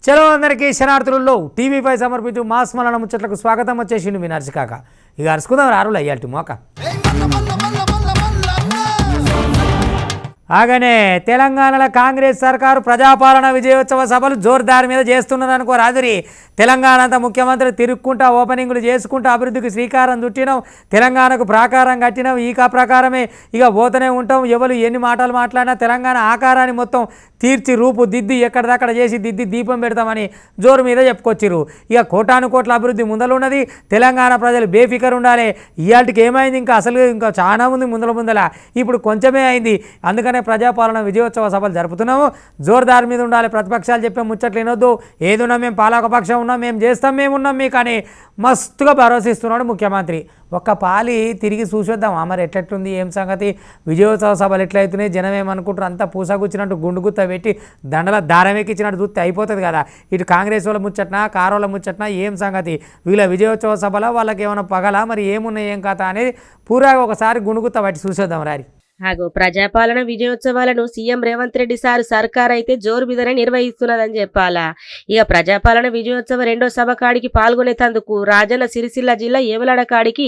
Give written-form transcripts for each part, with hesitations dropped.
చలో అందరికీ శనార్థులలో టీవీ5 సమర్పించు మాస్ మలన ముచ్చట్లకు స్వాగతం. వచ్చేసిండు మీ నర్సికాక. ఇక అరుచుకుందాం రారులు అయ్యాల్టి మోక. ఆగనే తెలంగాణలో కాంగ్రెస్ సర్కారు ప్రజాపాలన విజయోత్సవ సభలు జోర్దార్ మీద చేస్తున్నదనుకో రాదురి. తెలంగాణ అంతా ముఖ్యమంత్రి తిరుక్కుంటా ఓపెనింగ్లు చేసుకుంటా అభివృద్ధికి శ్రీకారం చుట్టినాం. తెలంగాణకు ప్రాకారం కట్టినాం. ఈ ప్రకారమే ఇక పోతూనే ఉంటాం. ఎవరు ఎన్ని మాటలు మాట్లాడినా తెలంగాణ ఆకారాన్ని మొత్తం తీర్చి రూపు దిద్ది ఎక్కడిదక్కడ చేసి దిద్ది దీపం పెడతామని జోరు మీద చెప్పుకొచ్చిరు. ఇక కోటాను కోట్ల అభివృద్ధి ముందలున్నది. తెలంగాణ ప్రజలు బేఫికర్ ఉండాలి. ఇవాళకి ఏమైంది, ఇంకా చాలా ఉంది ముందల. ఇప్పుడు కొంచెమే అయింది. అందుకనే ప్రజాపాలన విజయోత్సవ సభలు జరుపుతున్నాము. జోర్దార్ మీద ఉండాలి. ప్రతిపక్షాలు చెప్పే ముచ్చట్లు వినొద్దు. ఏదున్నా మేము పాలకపక్షం ఉన్నాం, మేము చేస్తాం, మేము ఉన్నాం మీకు అని మస్తుగా భరోసిస్తున్నాడు ముఖ్యమంత్రి. ఒక్క పాలి తిరిగి చూసొద్దాం మరి ఎట్లెట్లుంది, ఏం సంగతి, విజయోత్సవ సభలు ఎట్లయితున్నాయి, జనం ఏమనుకుంటారు, అంతా పూసగుచ్చినట్టు గుండుగుత్త పెట్టి దండల దారం ఎక్కించినట్టు చూస్తే అయిపోతుంది కదా. ఇటు కాంగ్రెస్ వాళ్ళ ముచ్చట్నా కారోళ్ళ ముచ్చట్నా ఏం సంగతి, వీళ్ళ విజయోత్సవ సభలో వాళ్ళకి ఏమైనా పగలా మరి ఏమున్నాయి ఏం కథ అనేది పూరాగా ఒకసారి గుండుగుత్త బట్టి చూసొద్దాం రారి. ఆగో ప్రజాపాలన విజయోత్సవాలను సీఎం రేవంత్ రెడ్డి సారు సర్కార్ అయితే జోరు మీదనే నిర్వహిస్తున్నదని చెప్పాలా. ఇక ప్రజాపాలన విజయోత్సవ రెండో సభ కాడికి పాల్గొనేందుకు రాజన్న సిరిసిల్ల జిల్లా ఏమలాడ కాడికి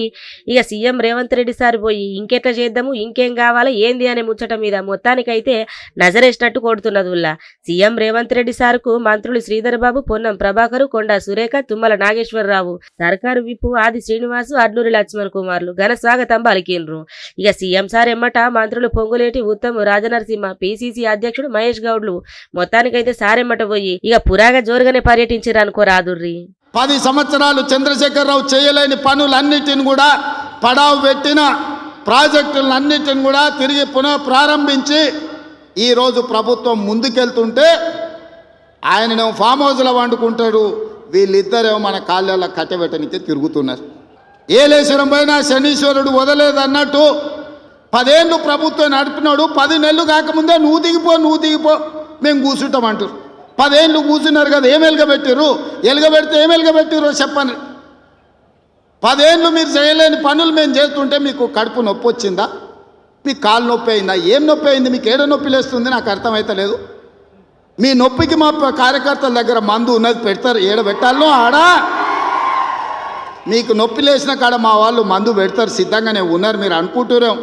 ఇక సీఎం రేవంత్ రెడ్డి సార్ పోయి ఇంకెట్లా చేద్దాము, ఇంకేం కావాలా ఏంది అనే ముచ్చట మీద మొత్తానికైతే నజరేసినట్టు కొడుతున్నదిల్లా. సీఎం రేవంత్ రెడ్డి సార్కు మంత్రులు శ్రీధర్ బాబు, పొన్నం ప్రభాకర్, కొండా సురేఖ, తుమ్మల నాగేశ్వరరావు, సర్కారు విప్పు ఆది శ్రీనివాసు, అడ్లూరి లక్ష్మణ్ కుమార్లు ఘన స్వాగతం పలికిండ్రు. ఇక సీఎం సార్ ఎమ్మట మంత్రులు పొంగులేటి ఉత్తమ్, రాజనరసింహ, పిసిసి అధ్యక్షుడు మహేష్ గౌడ్లు మొత్తానికైతే సారెమ్మట పోయి ఇక పురాగా జోరుగానే పర్యటించారు అనుకో రాదుర్రి. 10 సంవత్సరాలు చంద్రశేఖరరావు చేయలేని పనులన్నిటిని కూడా పడావు పెట్టిన ప్రాజెక్టులన్నిటిని కూడా తిరిగి పునః ప్రారంభించి ఈరోజు ప్రభుత్వం ముందుకెళ్తుంటే ఆయననేమో ఫామ్ హౌస్లో వండుకుంటాడు, వీళ్ళిద్దరేమో మన కాళ్ళల్లో కట్టబెట్టనికి తిరుగుతున్నారు. ఏలేశ్వరం పైన శనీశ్వరుడు వదలేదన్నట్టు 10 ఏళ్ళు ప్రభుత్వం నడిపినాడు. 10 నెలలు కాకముందే నువ్వు దిగిపో మేము కూర్చుంటామంటారు. 10 ఏళ్ళు కూర్చున్నారు కదా, ఏం ఎలుగబెట్టారు, ఎలుగబెడితే ఏం ఎలుగబెట్టారో చెప్పండి. 10 ఏళ్ళు మీరు చేయలేని పనులు మేము చేస్తుంటే మీకు కడుపు నొప్పి వచ్చిందా, మీకు కాలు నొప్పి అయిందా, ఏం నొప్పి అయింది, మీకు ఏడ నొప్పి లేస్తుంది నాకు అర్థమవుతలేదు. మీ నొప్పికి మా కార్యకర్తల దగ్గర మందు ఉన్నది, పెడతారు, ఏడ పెట్టాలో ఆడ. మీకు నొప్పి లేచిన కాడ మా వాళ్ళు మందు పెడతారు, సిద్ధంగానే ఉన్నారు. మీరు అనుకుంటున్నాం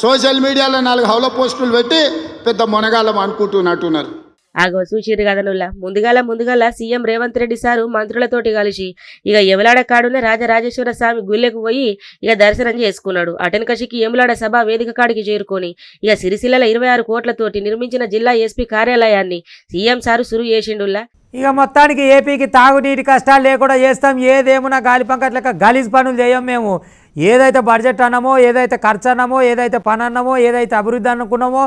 సోషల్ మీడియాలో 4 హౌల పోస్టులు పెట్టి పెద్ద మొనగాళ్ళం అనుకుంటున్నట్టున్నారు. ఆగో చూసిరు కదనుల్లా. ముందుగాల సీఎం రేవంత్ రెడ్డి సారు మంత్రులతోటి కలిసి ఇక యమలాడ కాడున్న రాజరాజేశ్వర స్వామి గుళ్ళకు పోయి ఇక దర్శనం చేసుకున్నాడు. అటెనకషికి యమలాడ సభ వేదిక కాడికి చేరుకొని ఇక సిరిసిల్ల 26 కోట్లతోటి నిర్మించిన జిల్లా ఎస్పీ కార్యాలయాన్ని సీఎం సారు సురు చేసిండుల్లా. ఇక మొత్తానికి ఏపీకి తాగునీటి కష్టాలు లేకుండా చేస్తాం. ఏదేమున్నా గాలి పంకట్ లెక్క గలీజ్ పనులు చేయం మేము. ఏదైతే బడ్జెట్ అన్నామో, ఏదైతే ఖర్చు అన్నామో, ఏదైతే పని అన్నామో, ఏదైతే అభివృద్ధి అనుకున్నామో,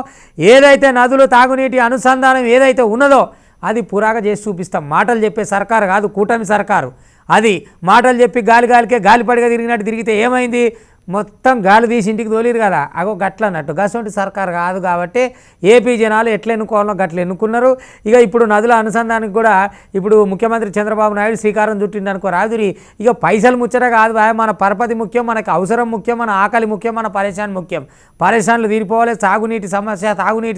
ఏదైతే నదులు తాగునీటి అనుసంధానం ఏదైతే ఉన్నదో అది పురాగా చేసి చూపిస్తాం. మాటలు చెప్పే సర్కారు కాదు కూటమి సర్కారు. అది మాటలు చెప్పి గాలికే గాలిపడిగా తిరిగినట్టు తిరిగితే ఏమైంది, మొత్తం గాలి తీసి ఇంటికి తోలిరు కదా. అగో గట్ల అన్నట్టు గసంటి సర్కారు కాదు కాబట్టి ఏపీ జనాలు ఎట్లా ఎన్నుకోవాలో గట్ల ఎన్నుకున్నారు. ఇక ఇప్పుడు నదుల అనుసంధానికి కూడా ఇప్పుడు ముఖ్యమంత్రి చంద్రబాబు నాయుడు శ్రీకారం చుట్టింది అనుకో రాదురి. ఇక పైసలు ముచ్చట కాదు, మన పరపతి ముఖ్యం, మనకి అవసరం ముఖ్యం, మన ఆకలి ముఖ్యం, మన పరేషాన్ ముఖ్యం. పరేషాన్లు తీరిపోవాలి. తాగునీటి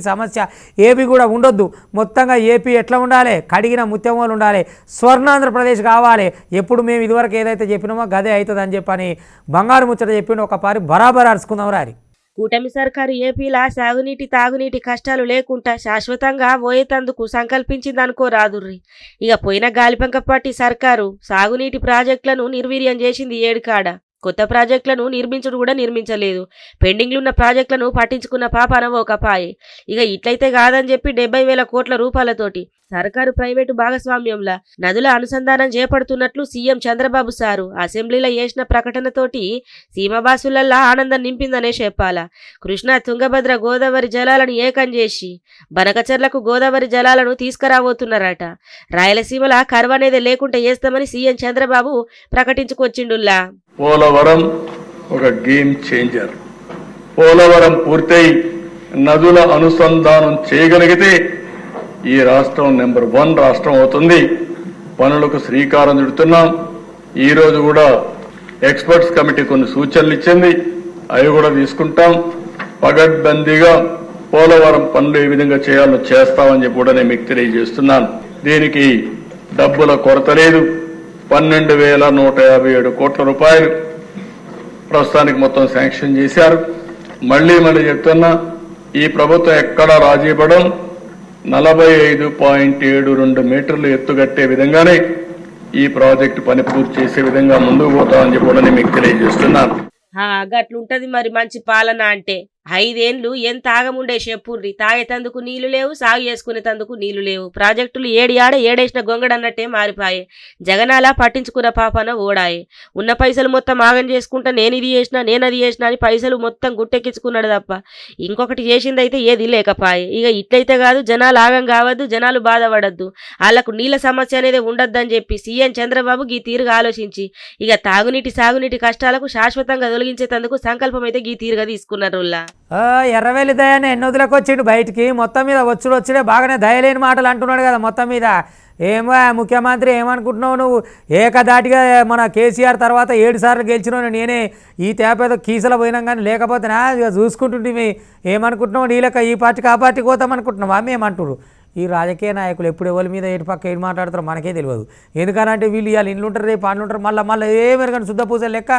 సమస్య ఏపీ కూడా ఉండొద్దు. మొత్తంగా ఏపీ ఎట్లా ఉండాలి, కడిగిన ముత్యమోలు ఉండాలి, స్వర్ణాంధ్రప్రదేశ్ కావాలి. ఎప్పుడు మేము ఇదివరకు ఏదైతే చెప్పినామో గదే అవుతుంది అని చెప్పని బంగారు ముచ్చట చెప్పి ఒక పారి బరాబర్ అరుచుకుందాం రారి. కూటమి సర్కారు ఏపీలా సాగునీటి తాగునీటి కష్టాలు లేకుండా శాశ్వతంగా పోయేతందుకు సంకల్పించింది అనుకో రాదుర్రి. ఇక పోయిన గాలిపంక పార్టీ సర్కారు సాగునీటి ప్రాజెక్టులను నిర్వీర్యం చేసింది. 7 కాడ కొత్త ప్రాజెక్టులను నిర్మించుడు కూడా నిర్మించలేదు. పెండింగ్లున్న ప్రాజెక్టులను పట్టించుకున్న పాపన ఒక పాయే. ఇక ఇట్లయితే కాదని చెప్పి 70,000 కోట్ల రూపాయలతోటి సర్కారు ప్రైవేటు భాగస్వామ్యంలా నదుల అనుసంధానం చేపడుతున్నట్లు సీఎం చంద్రబాబు సారు అసెంబ్లీలో చేసిన ప్రకటనతోటి సీమవాసులల్లా ఆనందం నింపిందనే చెప్పాలా. కృష్ణా, తుంగభద్ర, గోదావరి జలాలను ఏకం చేసి బనకచర్లకు గోదావరి జలాలను తీసుకురాబోతున్నారట. రాయలసీమల కరువు అనేది లేకుండా చేస్తామని సీఎం చంద్రబాబు ప్రకటించుకొచ్చిండుల్లా. పోలవరం ఒక గేమ్ చేంజర్. పోలవరం పూర్తయి నదుల అనుసంధానం చేయగలిగితే ఈ రాష్ట్రం నెంబర్ 1 రాష్ట్రం అవుతుంది. పనులకు శ్రీకారం చుడుతున్నాం. ఈరోజు కూడా ఎక్స్పర్ట్స్ కమిటీ కొన్ని సూచనలు ఇచ్చింది, అవి కూడా తీసుకుంటాం. పగడ్బందీగా పోలవరం పనులు ఏ విధంగా చేయాలో చేస్తామని చెప్పి కూడా నేను మీకు తెలియజేస్తున్నాను. దీనికి డబ్బుల కొరత లేదు. 12,157 కోట్ల రూపాయలు ప్రస్తుతానికి మొత్తం శాంక్షన్ చేశారు. మళ్లీ చెప్తున్నా, ఈ ప్రభుత్వం ఎక్కడా రాజీ పడం 45.72 మీటర్లు ఎత్తుగట్టే విధంగానే ఈ ప్రాజెక్టు పని పూర్తి చేసే విధంగా ముందుకు పోతామని చెప్పి మీకు తెలియజేస్తున్నాను. గట్లుంటది మరి మంచి పాలన అంటే. 5 ఏండ్లు ఎంత ఆగముండే చెప్పుర్రి. తాగేతందుకు నీళ్లు లేవు, సాగు చేసుకునేతందుకు నీళ్లు లేవు. ప్రాజెక్టులు ఏడేసిన గొంగడన్నట్టే మారిపాయే. జగనాల పట్టించుకున్న పాపన ఓడాయే. ఉన్న పైసలు మొత్తం ఆగం చేసుకుంటా నేనది చేసినా అని పైసలు మొత్తం గుట్టెక్కించుకున్నాడు తప్ప ఇంకొకటి చేసిందైతే ఏది లేకపాయే. ఇక ఇట్లయితే కాదు, జనాలు ఆగం కావద్దు, జనాలు బాధపడద్దు, వాళ్లకు నీళ్ల సమస్య అనేది ఉండొద్దని చెప్పి సీఎం చంద్రబాబు ఈ తీరుగా ఆలోచించి ఇక సాగునీటి కష్టాలకు శాశ్వతంగా తొలగించేందుకు సంకల్పం అయితే ఈ తీరుగా తీసుకున్నారు. ఎర్రవేలి దయాన్ని ఎన్ని వదిలకు వచ్చిండు బయటికి. మొత్తం మీద వచ్చుడే బాగానే దయలేని మాటలు అంటున్నాడు కదా. మొత్తం మీద ఏమో ముఖ్యమంత్రి ఏమనుకుంటున్నావు నువ్వు? ఏకదాటిగా మన కేసీఆర్ తర్వాత 7 సార్లు గెలిచినావు. నేనే ఈ తేపేదో కీసలో పోయినాం కానీ లేకపోతేనా ఇక చూసుకుంటుంటే ఏమనుకుంటున్నావు? నీళ్ళక ఈ పార్టీకి ఆ పార్టీకి పోతామనుకుంటున్నావా? మేమంటారు ఈ రాజకీయ నాయకులు ఎప్పుడు ఎవరి మీద ఏటు పక్క ఏం మాట్లాడతారో మనకే తెలియదు. ఎందుకనంటే వీళ్ళు ఇవాళ ఇండ్లు ఉంటారు, రేపు పండ్లు ఉంటారు, మళ్ళీ ఏమేరు కానీ శుద్ధ పూజలు లెక్క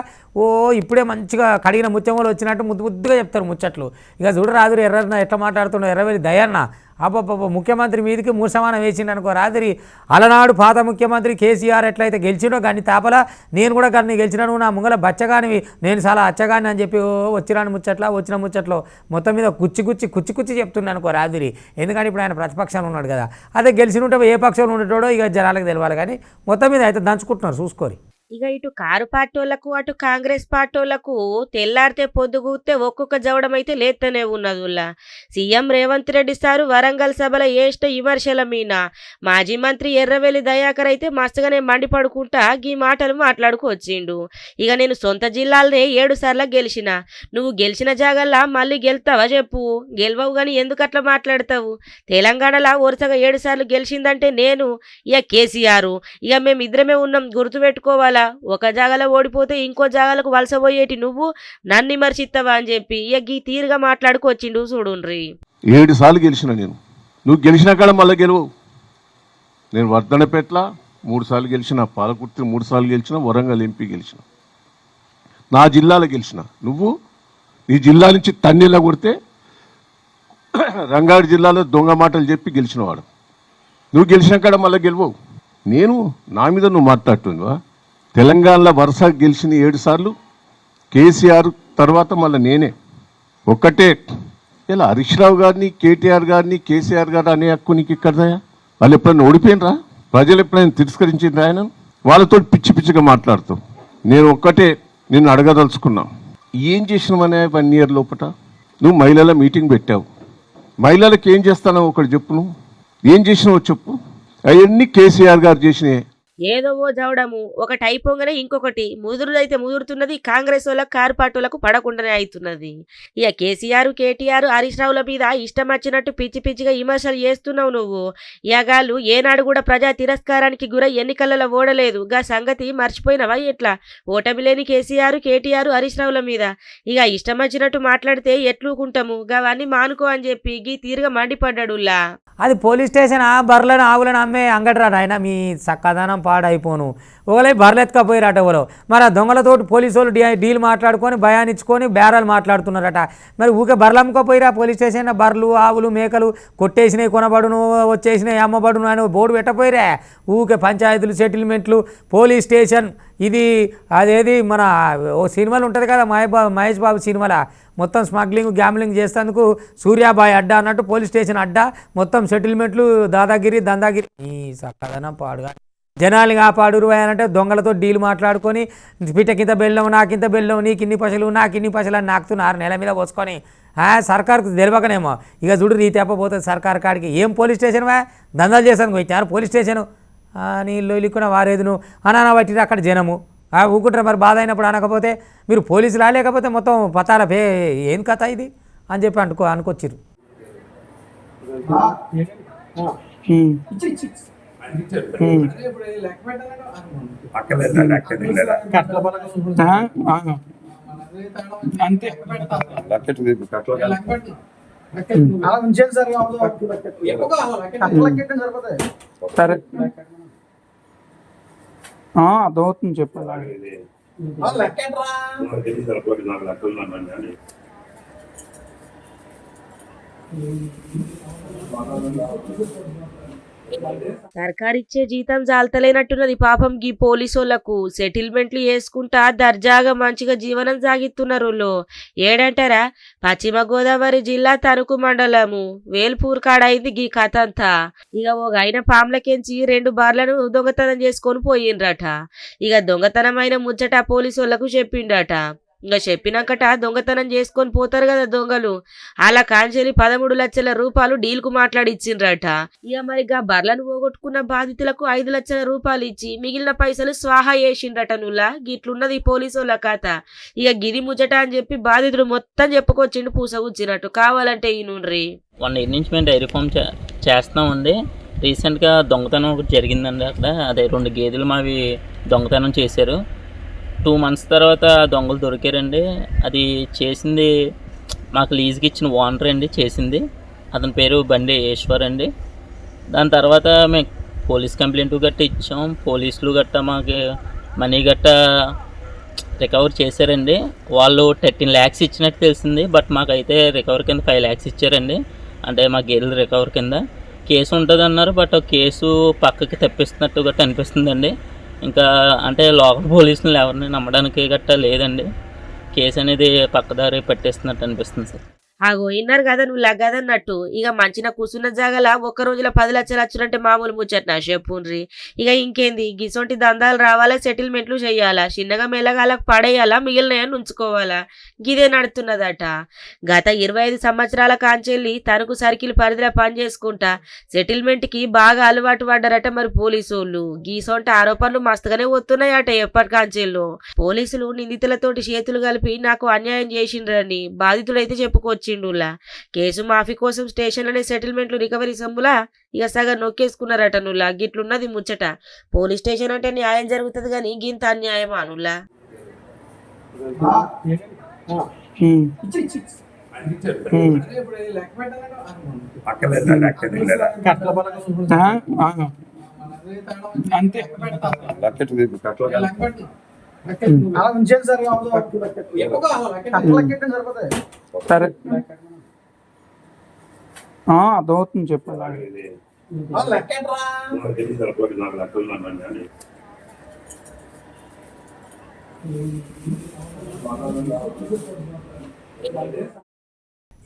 ఇప్పుడే మంచిగా కడిగిన ముత్యంలో వచ్చినట్టు ముద్దుగా చెప్తారు ముచ్చట్లు. ఇక చూడరాదురు ఎట్లా మాట్లాడుతున్నావు ఎర్రవేలి దయన్న. ముఖ్యమంత్రి మీదకి మూసమానం వేసిండు అనుకో రాత్రి. అలనాడు పాత ముఖ్యమంత్రి కేసీఆర్ ఎట్లయితే గెలిచిండో కానీ తాపలా నేను కూడా కానీ గెలిచినాను, నా ముంగల బచ్చగానివి, నేను చాలా అచ్చగాని అని చెప్పి వచ్చిన ముచ్చట్లో మొత్తం మీద కుచ్చి చెప్తున్నాను అనుకో రాత్రి. ఎందుకంటే ఇప్పుడు ఆయన ప్రతిపక్షంలో ఉన్నాడు కదా. అదే గెలిచినుంటే ఏ పక్షంలో ఉండేటోడో ఇక జనాలకు తెలియాలి. కానీ మొత్తం మీద అయితే దంచుకుంటున్నారు చూసుకోరి. ఇక ఇటు కారు పార్టీలకు అటు కాంగ్రెస్ పార్టీలకు తెల్లారితే పొద్దుగూతే ఒక్కొక్క జవడం అయితే లేస్తూనే ఉన్నది. సీఎం రేవంత్ రెడ్డి సారు వరంగల్ సభలో ఏష్ట విమర్శల మీన మాజీ మంత్రి ఎర్రవేలి దయాకర్ అయితే మస్తుగానే మండిపడుకుంటా ఈ మాటలు మాట్లాడుకొచ్చిండు. ఇక నేను సొంత జిల్లాలనే 7 సార్లు గెలిచిన, నువ్వు గెలిచిన జాగల్లా మళ్ళీ గెలుతావా చెప్పు? గెలవవు గాని ఎందుకు అట్లా మాట్లాడతావు? తెలంగాణలో వరుసగా 7 సార్లు గెలిచిందంటే నేను, ఇక కేసీఆర్, ఇక మేమిద్దరమే ఉన్నాం, గుర్తుపెట్టుకోవాలా. ఒక జాగాలో ఓడిపోతే ఇంకో జాగాలకు వలస పోయేటి నువ్వు నన్ను విమర్శిస్తావా అని చెప్పి ఇక ఈ తీరుగా మాట్లాడుకొచ్చిండు చూడుండ్రి. 7 సార్లు గెలిచిన నేను, నువ్వు గెలిచిన కాడ మళ్ళీ గెలవు. నేను వర్ధనపేట్ల 3 సార్లు గెలిచిన, పాలకుర్తి 3 సార్లు గెలిచిన, వరంగల్ ఎంపీ గెలిచిన, నా జిల్లాలో గెలిచిన. నువ్వు నీ జిల్లా నుంచి తన్నీళ్ళ కొడితే రంగారెడ్డి జిల్లాలో దొంగ మాటలు చెప్పి గెలిచినవాడు. నువ్వు గెలిచిన కాడ మళ్ళీ గెలవవు. నేను నా మీద నువ్వు మాట్లాడుతున్నావా? తెలంగాణలో వరుస గెలిచిన 7 సార్లు కేసీఆర్ తర్వాత మళ్ళీ నేనే. ఒక్కటే ఇలా హరీష్ రావు గారిని, కేటీఆర్ గారిని, కేసీఆర్ గారు అనే హక్కు నీకు ఇక్కడదయా? వాళ్ళు ఎప్పుడైనా ఓడిపోయినరా? ప్రజలు ఎప్పుడైనా తిరస్కరించిండ్రా ఆయన? వాళ్ళతో పిచ్చిగా మాట్లాడుతావు. నేను ఒక్కటే నిన్ను అడగదలుచుకున్నా, ఏం చేసినావనే 1 ఇయర్ లోపల? నువ్వు మహిళల మీటింగ్ పెట్టావు, మహిళలకు ఏం చేస్తానో ఒకటి చెప్పు. నువ్వు ఏం చేసినావో చెప్పు. అవన్నీ కేసీఆర్ గారు చేసినాయి. ఏదో ఓ జవడము ఒకటి అయిపోగానే ఇంకొకటి ముదురుదైతే ముదురుతున్నది. కాంగ్రెస్ వాళ్ళకు కారు పార్టీలకు పడకుండానే అవుతున్నది. ఇక కేసీఆర్, కేటీఆర్, హరీష్ రావుల మీద ఇష్టం వచ్చినట్టు పిచ్చిగా విమర్శలు చేస్తున్నావు నువ్వు. ఇయాగాళ్ళు ఏనాడు కూడా ప్రజా తిరస్కారానికి గురై ఎన్నికలలో ఓడలేదు. గా సంగతి మర్చిపోయినవా ఎట్లా? ఓటమి లేని కేసీఆర్, కేటీఆర్, హరీష్ రావుల మీద ఇక ఇష్టం వచ్చినట్టు మాట్లాడితే ఎట్లుకుంటాము? గవన్నీ మానుకో అని చెప్పి గీ తీరుగా మండిపడ్డాడులా. అది పోలీస్ స్టేషన్ బర్రెలను ఆవులను అమ్మే అంగడిరా ఆయన. మీ చక్కదనం పాడైపోను. ఒకలే బర్రెలు ఎత్తుకపోయారట ఎవరో. మరి ఆ దొంగలతోటి పోలీసు వాళ్ళు డీల్ మాట్లాడుకొని భయానిచ్చుకొని బేరాలు మాట్లాడుతున్నారట. మరి ఊకే బర్రెలు అమ్ముకోపోయిరా పోలీస్ స్టేషన్? బర్రెలు, ఆవులు, మేకలు కొట్టేసినాయి, కొనబడును, వచ్చేసినాయి, అమ్మబడును అని బోర్డు పెట్టపోయిరా. ఊకే పంచాయతీలు, సెటిల్మెంట్లు, పోలీస్ స్టేషన్. ఇది అదేది మన ఓ సినిమాలు ఉంటుంది కదా మహేష్ బాబు సినిమాలో, మొత్తం స్మగ్లింగ్, గ్యామ్లింగ్ చేసేందుకు సూర్యాబాయ్ అడ్డా అన్నట్టు పోలీస్ స్టేషన్ అడ్డా, మొత్తం సెటిల్మెంట్లు, దాదాగిరి, దందాగిరి. ఈ చక్కదనం పాడుగా జనాలు కాపాడురు అంటే దొంగలతో డీల్ మాట్లాడుకొని పిట్టకింత బెల్లం, నాకింత బెల్లం, నీకు ఇన్ని పశలు, నాకు ఇన్ని పశలు అని నాకుతున్నారు నెల మీద పోసుకొని. సర్కార్కు తెలియకనేమో. ఇక చూడు రీ తెప్పబోతుంది సర్కార్ కాడికి. ఏం పోలీస్ స్టేషన్ దందాలు చేశాను వచ్చారు పోలీస్ స్టేషను. నీళ్ళు ఇల్లుకున్న వారేదును అనానా పట్టిరు అక్కడ జనము. ఊకుంటారు. మరి బాధ అయినప్పుడు అనకపోతే మీరు పోలీసులు రాలేకపోతే మొత్తం పతాల ఏం కథ ఇది అని చెప్పి అనుకొచ్చిరు. అంతే సరే. అర్థమవుతుంది చెప్పాలి. సర్కారిచ్చే జీతం జాలతలేనట్టున్నది పాపం గీ పోలీసోళ్లకు. సెటిల్మెంట్లు చేసుకుంటా దర్జాగా మంచిగా జీవనం సాగిస్తున్నారు. ఏడంటారా, పశ్చిమ గోదావరి జిల్లా తణుకు మండలము వేల్పూర్ కాడైంది గీ కథ అంతా. ఇక ఒక ఆయన పాములకెంచి 2 బార్లను దొంగతనం చేసుకొని పోయిండ్రట. ఇక దొంగతనమైన ముచ్చట పోలీసోళ్లకు చెప్పిండట. ఇంకా చెప్పినాకట దొంగతనం చేసుకొని పోతారు కదా దొంగలు, అలా కాంచెలి 13 లక్షల రూపాయలు డీల్కు మాట్లాడిచ్చిండ్రట. ఇక మరిగా బర్లను పోగొట్టుకున్న బాధితులకు 5 లక్షల రూపాయలు ఇచ్చి మిగిలిన పైసలు స్వాహా చేసిండ్రట. నుల్లా గిట్లున్నది పోలీసుల కథ. ఇక గిది ముచ్చట అని చెప్పి బాధితుడు మొత్తం చెప్పుకొచ్చిండు పూసగుచ్చినట్టు. కావాలంటే ఈ నుండ్రి 1 ఇయర్ నుంచి మేము డైరీ ఫామ్ చేస్తున్నామండి. రీసెంట్గా దొంగతనం ఒకటి జరిగిందండి. అక్కడ అదే 2 గేదెలు మావి దొంగతనం చేశారు. 2 months తర్వాత దొంగలు దొరికారండి. అది చేసింది మాకు లీజ్కి ఇచ్చిన ఓనర్ అండి చేసింది. అతని పేరు బండి ఈశ్వర్ అండి. దాని తర్వాత మేము పోలీస్ కంప్లైంట్ గట్ట ఇచ్చాం. పోలీసులు గట్ట మాకు మనీ గట్ట రికవర్ చేశారండి. వాళ్ళు 13 lakhs ఇచ్చినట్టు తెలిసింది. బట్ మాకైతే రికవర్ కింద 5 lakhs ఇచ్చారండి. అంటే మా గేదెలు రికవర్ కింద కేసు ఉంటుంది అన్నారు. బట్ కేసు పక్కకి తప్పిస్తున్నట్టు గట్ట అనిపిస్తుందండి. ఇంకా అంటే లోకల్ పోలీసులు ఎవరిని నమ్మడానికి గట్టా లేదండి. కేసు అనేది పక్కదారి పట్టేస్తున్నట్టు అనిపిస్తుంది సార్. ఆగో ఇన్నారు కదా నువ్వు లగ్గదన్నట్టు. ఇక మంచిన కూర్చున్న జాగల ఒక్క రోజులో 10 లక్షలు వచ్చునంటే మామూలు ముచ్చట్నా చెప్పుండ్రి. ఇక ఇంకేంది, గిసొంటి దందాలు రావాలా, సెటిల్మెంట్లు చేయాలా, చిన్నగా మెల్లగాలకు పడేయాలా, మిగిలినయని ఉంచుకోవాలా, గిదే నడుతున్నదట. గత 25 సంవత్సరాల కాంచెల్లి తనకు సర్కిల్ పరిధిలో పనిచేసుకుంటా సెటిల్మెంట్కి బాగా అలవాటు పడ్డారట మరి పోలీసోళ్ళు. గీసొంటి ఆరోపణలు మస్తుగానే వస్తున్నాయట ఎప్పటి కాంచెల్లో. పోలీసులు నిందితులతోటి చేతులు కలిపి నాకు అన్యాయం చేసిండ్రని బాధితుడైతే చెప్పుకోవచ్చు. కేసు మాఫీ కోసం స్టేషన్లోనే సెటిల్మెంట్లు రికవరీ సొమ్ములా ఇక సగం నొక్కేసుకున్నారట. నుల్లా గిట్లున్నది ముచ్చట. పోలీస్ స్టేషన్ అంటే న్యాయం జరుగుతుంది కానీ గింత అన్యాయమా నుల్లా? అంతే సరే అర్థమవుతుంది చెప్పాలి.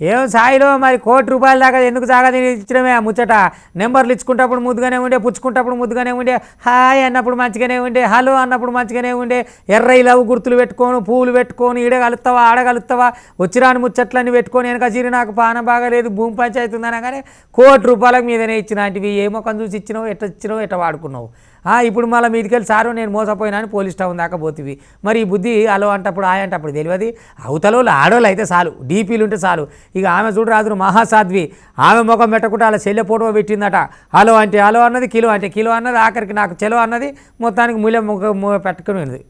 ఏం సాయిలో మరి ₹1,00,00,000 దాకా ఎందుకు జాగా ఇచ్చడమే ఆ ముచ్చట. నెంబర్లు ఇచ్చుకుంటప్పుడు ముద్దుగానే ఉండే, పుచ్చుకుంటప్పుడు ముద్దుగానే ఉండే, హాయ్ అన్నప్పుడు మంచిగానే ఉండే, హలో అన్నప్పుడు మంచిగానే ఉండే, ఎర్ర లవ్ గుర్తులు పెట్టుకోను, పువ్వులు పెట్టుకొని ఈడ కలుస్తావా ఆడ కలుస్తావా వచ్చిరాని ముచ్చట్లన్నీ పెట్టుకొని వెనక చీరి నాకు పానం బాగాలేదు భూమి పంచాయతీ ఉందన్నా కానీ ₹1,00,00,000 మీదనే ఇచ్చినవి. ఏ మొక్కను చూసి ఇచ్చినావు, ఎట్లా వాడుకున్నావు. ఇప్పుడు మళ్ళీ మీదికెళ్ళి సారు నేను మోసపోయినా అని పోలీస్ స్టేషన్ దాకా పోతివి. మరి ఈ బుద్ధి హలో అంటప్పుడు ఆయ అంటప్పుడు తెలియదు. అవతల ఆడోళ్ళు అయితే చాలు, డీపీలు ఉంటే చాలు. ఇక ఆమె చూడరాదు మహాసాధ్వి, ఆమె ముఖం పెట్టకుండా అలా చెల్లె ఫోటో పెట్టిందట. హలో అంటే హలో అన్నది, కిలో అంటే కిలో అన్నది, ఆఖరికి నాకు చెలో అన్నది, మొత్తానికి మూల్యం పెట్టుకుని.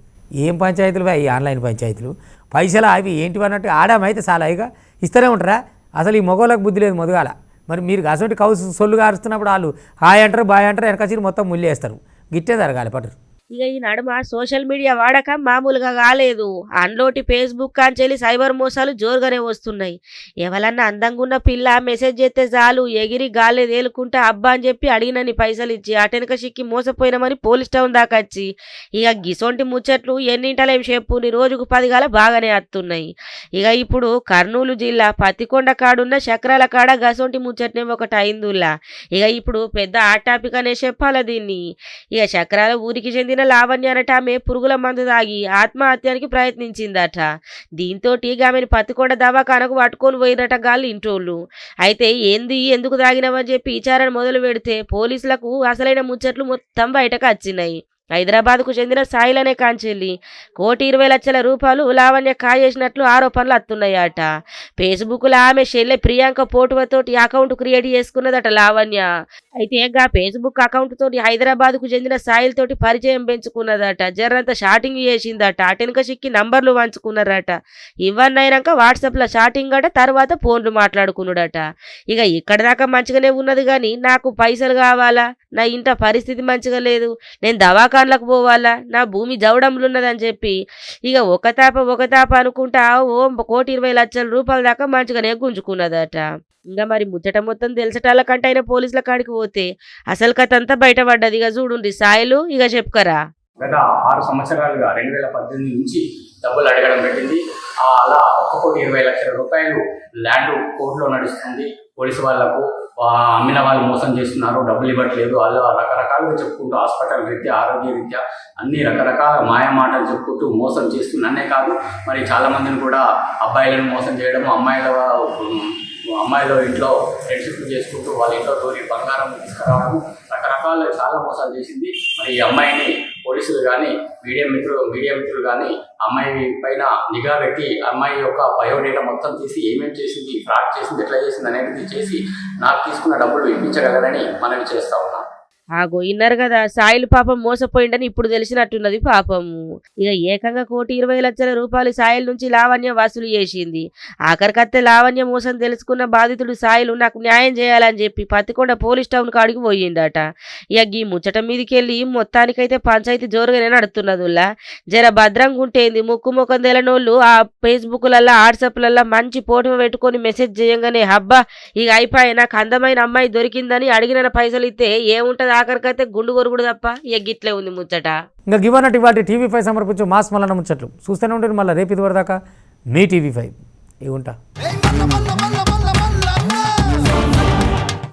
ఏం పంచాయతీలు ఈ ఆన్లైన్ పంచాయతీలు, పైసలు అవి ఏంటివి అన్నట్టు ఆడామైతే చాలా ఇక ఇస్తూనే ఉంటారా. అసలు ఈ మొగోళ్ళకి బుద్ధి లేదు మొదగాల. మరి మీరు అసలు కౌసు సొల్లుగా అరుస్తున్నప్పుడు వాళ్ళు హాయ్ అంటారు బాయ్ అంటారు, వెనకచీరి మొత్తం ముల్లి వేస్తారు. గిట్టే జరగాలి పట్టు. ఇక ఈ నడుమ సోషల్ మీడియా వాడకం మామూలుగా కాలేదు. అన్లోటి ఫేస్బుక్ కాంచెల్లి సైబర్ మోసాలు జోరుగానే వస్తున్నాయి. ఎవరన్నా అందంగా ఉన్న పిల్ల మెసేజ్ చేస్తే చాలు ఎగిరి గాలే తేలుకుంటా అబ్బా అని చెప్పి అడిగినని పైసలు ఇచ్చి అటెనక సిక్కి మోసపోయినామని పోలీస్ టౌన్ దాకా వచ్చి ఇక గిసొంటి ముచ్చట్లు ఎన్నింటలేం చెప్పుని రోజుకు 10 గాల బాగానే వస్తున్నాయి. ఇక ఇప్పుడు కర్నూలు జిల్లా పత్తికొండ కాడున్న చక్రాల కాడ గసొంటి ముచ్చట్నే ఒకటి అయిందుల్లా. ఇక ఇప్పుడు పెద్ద టాపిక్ అనే చెప్పాలా దీన్ని. ఇక చక్రాల ఊరికి చెందిన లావణ్య అనట ఆమె పురుగుల మందు తాగి ఆత్మహత్యానికి ప్రయత్నించిందట. దీంతో ఆమెను పత్తికొండ దవాఖానకు పట్టుకొని పోయినట గాళ్ళు ఇంటోళ్ళు. అయితే ఏంది ఎందుకు తాగినామని చెప్పి విచారణ మొదలు పెడితే పోలీసులకు అసలైన ముచ్చట్లు మొత్తం బయటకు వచ్చినాయి. హైదరాబాద్కు చెందిన సాయిలనే కాంచెల్లి ₹1,20,00,000 లావణ్య కాజేసినట్లు ఆరోపణలు వస్తున్నాయట. ఫేస్బుక్లో ఆమె చెల్లె ప్రియాంక పోటువతోటి అకౌంట్ క్రియేట్ చేసుకున్నదట లావణ్య. అయితే గా ఫేస్బుక్ అకౌంట్ తోటి హైదరాబాద్ కు చెందిన సాయిల్ తోటి పరిచయం పెంచుకున్నదట, జర్రంతా షాటింగ్ చేసిందట, అటెనక చిక్కి నంబర్లు పంచుకున్నారట. ఇవన్నీ అయినాక వాట్సాప్ లో షాటింగ్ అట, తర్వాత ఫోన్లు మాట్లాడుకున్నాడట. ఇక ఇక్కడ దాకా మంచిగానే ఉన్నది కానీ నాకు పైసలు కావాలా, నా ఇంట పరిస్థితి మంచిగా లేదు, నేను దవాఖాన్లకు పోవాలా, నా భూమి జవడంలో ఉన్నదని చెప్పి ఇక ఒక తాప అనుకుంటా ఓ 1,20,00,000 రూపాయల దాకా మంచిగానే గుంజుకున్నదట. ఇంకా మరి ముచ్చట మొత్తం తెలిసటాల కంటే అయినా పోలీసుల కాడికి పోతే అసలు కథ అంతా బయటపడ్డది. ఇక చూడుండి సాయిలు, ఇక చెప్పుకరా. గత 6 సంవత్సరాలుగా 2018 నుంచి డబ్బులు అడగడం పెట్టింది. అలా 1,20,00,000 రూపాయలు ల్యాండ్ కోర్టులో నడుస్తుంది. పోలీసు వాళ్లకు అమ్మిన వాళ్ళు మోసం చేస్తున్నారు, డబ్బులు ఇవ్వట్లేదు, వాళ్ళు రకరకాలుగా చెప్పుకుంటూ హాస్పిటల్ రీత్యా, ఆరోగ్య రీత్యా అన్ని రకరకాల మాయ మాటలు చెప్పుకుంటూ మోసం చేస్తున్నన్నే కాదు, మరి చాలా మందిని కూడా అబ్బాయిలను మోసం చేయడం, అమ్మాయిల ఇంట్లో ఫ్రెండ్షిప్ చేసుకుంటూ వాళ్ళ ఇంట్లో దూరి బంగారం తీసుకురావడం, రకరకాల చాలా మోసాలు చేసింది. మరి ఈ అమ్మాయిని పోలీసులు కానీ మీడియా మిత్రులు కానీ అమ్మాయి పైన నిఘా పెట్టి అమ్మాయి యొక్క బయోడేటా మొత్తం తీసి ఏమేమి చేసింది, ఫ్రాడ్ చేసింది, ఎట్లా చేసింది అనేది చేసి నాకు తీసుకున్న డబ్బులు ఇప్పించగలరని మనవి చేస్తా ఉన్నాం. ఆగో ఇన్నారు కదా, సాయిలు పాపం మోసపోయిండని ఇప్పుడు తెలిసినట్టున్నది పాపము. ఇక ఏకంగా 1,20,00,000 రూపాయలు సాయిల్ నుంచి లావణ్య వసూలు చేసింది. ఆఖరికత్తే లావణ్య మోసం తెలుసుకున్న బాధితుడు సాయిలు నాకు న్యాయం చేయాలని చెప్పి పత్తికొండ పోలీస్ టౌన్ కాడికి పోయిందట. ఇక ఈ ముచ్చట మీదకెళ్ళి మొత్తానికైతే పంచాయతీ జోరుగానే నడుతున్నదిలా. జర భద్రంగా ఉంటేంది, ముక్కు ముఖం తెలనోళ్ళు ఆ ఫేస్బుక్లల్లో వాట్సాప్లల్లో మంచి ఫోటో పెట్టుకొని మెసేజ్ చేయంగానే హబ్బా ఇక అయిపోయి నాకు అందమైన అమ్మాయి దొరికిందని అడిగిన పైసలు ఇస్తే ఏముంటది, ఆఖరికైతే గుండు కొరుగుడు తప్ప ఎగ్గిట్లే ఉంది ముచ్చట. ఇంకా గివన్నట్టు ఇవాటి టీవీ5 సమర్పించు మాస్ మల్లన్న ముచ్చట్లు చూస్తూనే ఉంటుంది. మళ్ళీ రేపు ఇది వరదాకా మీ టీవీ5 ఇవి ఉంటా.